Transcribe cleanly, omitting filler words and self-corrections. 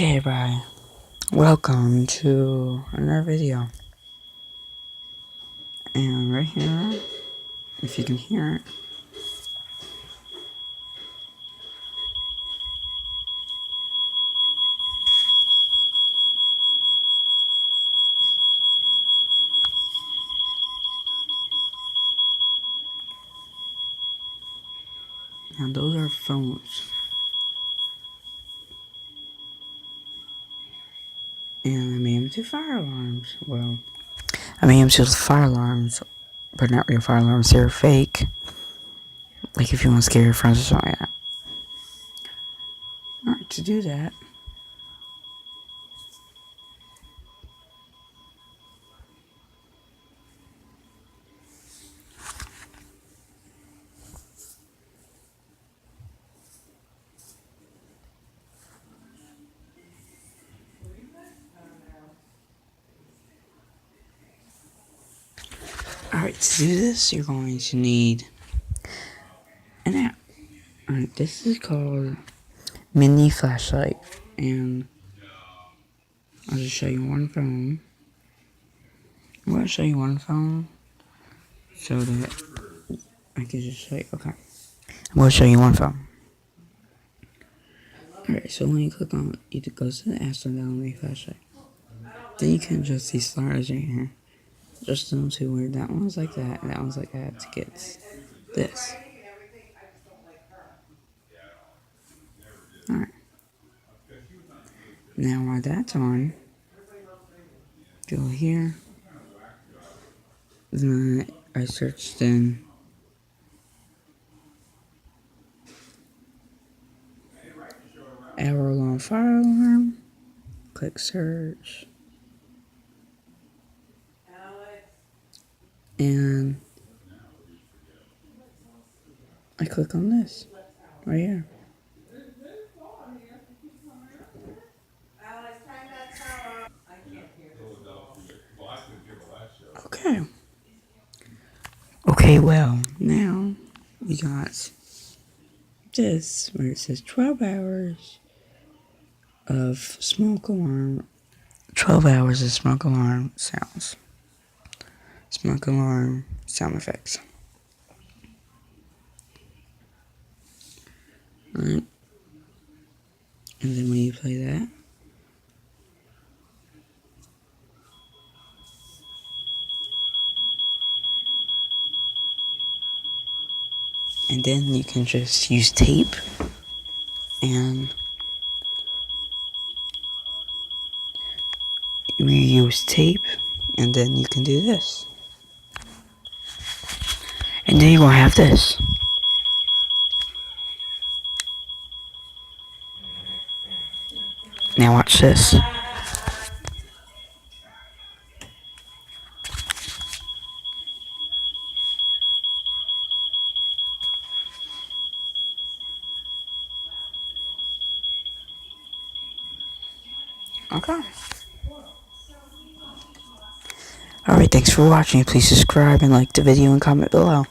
Okay, bye. Welcome to another video. And right here, if you can hear it, now those are phones. And I made them to fire alarms. Well, I made them to fire alarms, but not real fire alarms. They're fake. Like if you want to scare your friends or something like that. Alright, to do that, to do this, you're going to need an app. Alright, this is called Mini Flashlight. And I'll just show you one phone. I'm going to show you one phone so that I can just show you. Okay. I'm going to show you one phone. Alright, so when you click on it, it goes to the app store, download the flashlight. Then you can adjust these sliders right here. Adjust them to where that one's like that, and that one's like that to get this. Alright. Now while that's on, go here. Then I searched in hour-long fire alarm. Click search. And I click on this right here. Okay. Okay, well, now we got this where it says 12 hours of smoke alarm. 12 hours of smoke alarm sounds. Smoke alarm sound effects. Alright. And then when you play that, and then you can just use tape and you use tape and then you can do this. And then you're gonna have this. Now watch this. Okay. Alright, thanks for watching. Please subscribe and like the video and comment below.